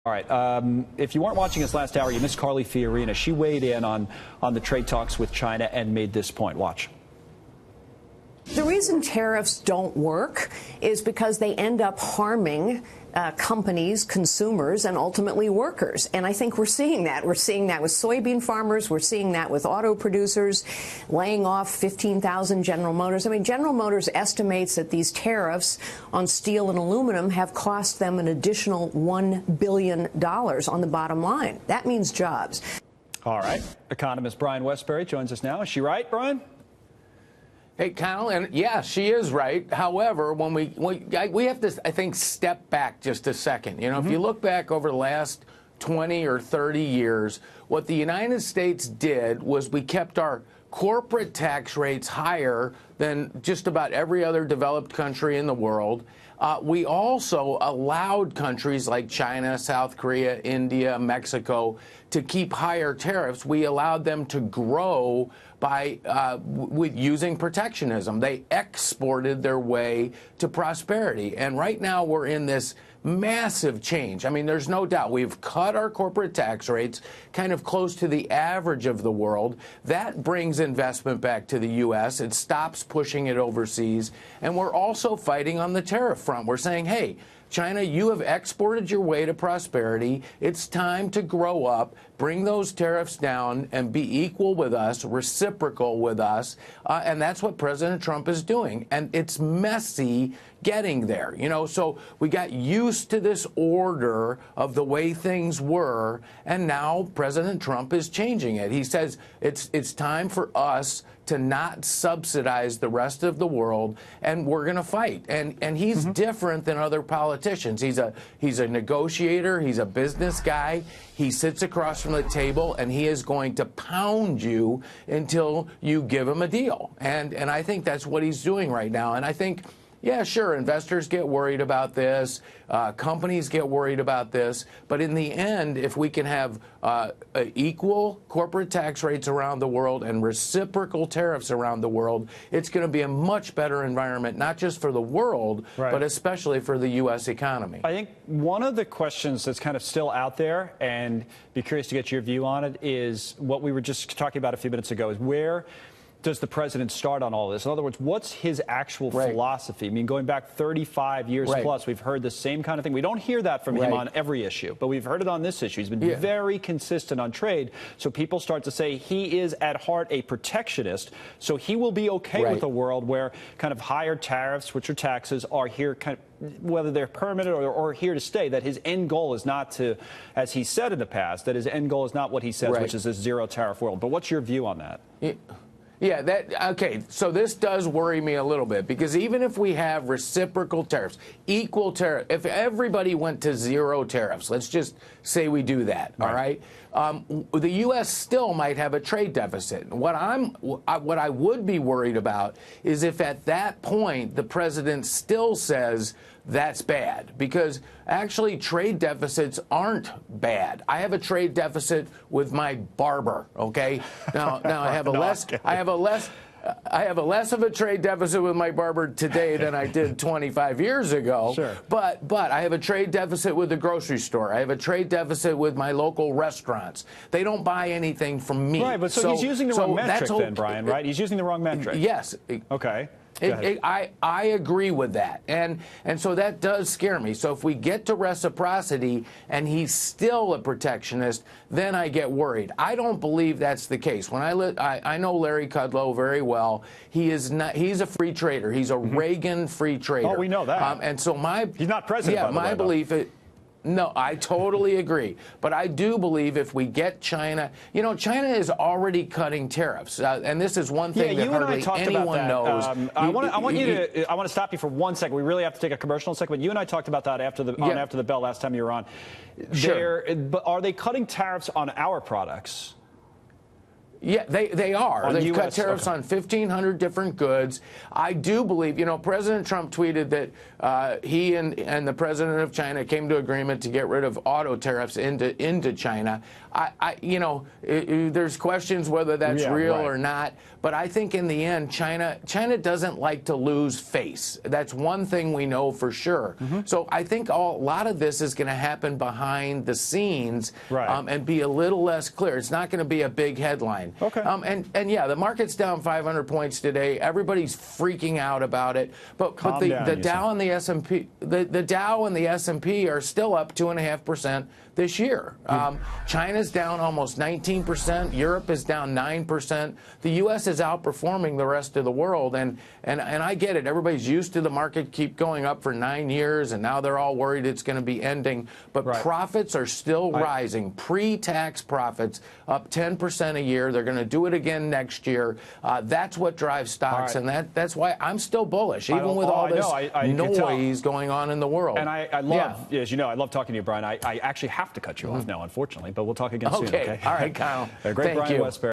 All right. If you weren't watching us last hour, you missed Carly Fiorina. She weighed in on the trade talks with China and made this point. Watch. The reason tariffs don't work is because they end up harming companies, consumers, and ultimately workers. And I think we're seeing that. We're seeing that with soybean farmers. We're seeing that with auto producers laying off 15,000 General Motors. I mean, General Motors estimates that these tariffs on steel and aluminum have cost them an additional $1 billion on the bottom line. That means jobs. All right. Economist Brian Wesbury joins us now. Is she right, Brian? Hey, Kyle, and yeah, she is right. However, when we have to, I think, step back just a second. You know, if you look back over the last 20 or 30 years, what the United States did was we kept our corporate tax rates higher than just about every other developed country in the world. We also allowed countries like China, South Korea, India, Mexico to keep higher tariffs. We allowed them to grow by with using protectionism. They exported their way to prosperity. And right now we're in this massive change. I mean, there's no doubt we've cut our corporate tax rates kind of close to the average of the world. That brings investment back to the U.S. It stops pushing it overseas. And we're also fighting on the tariff front. We're saying, hey, China, you have exported your way to prosperity. It's time to grow up, bring those tariffs down, and be equal with us, reciprocal with us. And that's what President Trump is doing. And it's messy getting there. You know, so we got used to this order of the way things were, and now President Trump is changing it. He says it's time for us to not subsidize the rest of the world, and we're going to fight. And he's different than other politicians. He's a negotiator. He's a business guy. He sits across from the table, and he is going to pound you until you give him a deal. And I think that's what he's doing right now. And I think, yeah, sure, investors get worried about this. Companies get worried about this. But in the end, if we can have equal corporate tax rates around the world and reciprocal tariffs around the world, it's going to be a much better environment, not just for the world, but especially for the U.S. economy. I think one of the questions that's kind of still out there, and be curious to get your view on it, is what we were just talking about a few minutes ago, is where does the president start on all this? In other words, what's his actual philosophy? I mean, going back 35 years plus, we've heard the same kind of thing. We don't hear that from him on every issue, but we've heard it on this issue. He's been very consistent on trade. So people start to say he is at heart a protectionist. So he will be okay with a world where kind of higher tariffs, which are taxes, are here kind of, whether they're permanent or here to stay, that his end goal is not to, as he said in the past, that his end goal is not what he says, which is this zero tariff world. But what's your view on that? Yeah, okay, so this does worry me a little bit, because even if we have reciprocal tariffs, equal tariff, if everybody went to zero tariffs, let's just say we do that, all right? The U.S. still might have a trade deficit. What I would be worried about is if at that point the president still says that's bad, because actually trade deficits aren't bad. I have a trade deficit with my barber, okay? Now I have a less of a trade deficit with my barber today than I did 25 years ago. But I have a trade deficit with the grocery store. I have a trade deficit with my local restaurants. They don't buy anything from me. Right, but so he's using the wrong metric then, Brian, right? He's using the wrong metric. Yes. Okay. I agree with that. And so that does scare me. So if we get to reciprocity and he's still a protectionist, then I get worried. I don't believe that's the case. When I know Larry Kudlow very well. He's a free trader. He's a Reagan free trader. Oh, we know that. And so he's not president. Yeah, by the way, my belief is. No, I totally agree. But I do believe if we get China, you know, China is already cutting tariffs. And this is one thing that hardly anyone knows. I want to stop you for 1 second. We really have to take a commercial in a second. But you and I talked about that after the bell last time you were on. Sure. But are they cutting tariffs on our products? Yeah, they are. They've cut tariffs on 1,500 different goods. I do believe, President Trump tweeted that he and the president of China came to agreement to get rid of auto tariffs into China. There's questions whether that's real or not. But I think in the end, China doesn't like to lose face. That's one thing we know for sure. So I think a lot of this is going to happen behind the scenes and be a little less clear. It's not going to be a big headline. Okay. And yeah, the market's down 500 points today. Everybody's freaking out about it. But the Dow and the S&P, the Dow and the S&P are still up 2.5% this year. China's down almost 19%. Europe is down 9%. The U.S. is outperforming the rest of the world. And I get it. Everybody's used to the market keep going up for 9 years, and now they're all worried it's going to be ending. But profits are still rising. Pre-tax profits up 10% a year. They're going to do it again next year. That's what drives stocks, and that's why I'm still bullish, even with all this noise going on in the world. And I love, as you know, I love talking to you, Brian. I actually have to cut you off now, unfortunately, but we'll talk again soon. Okay. All right, Kyle. Great Brian Wesbury.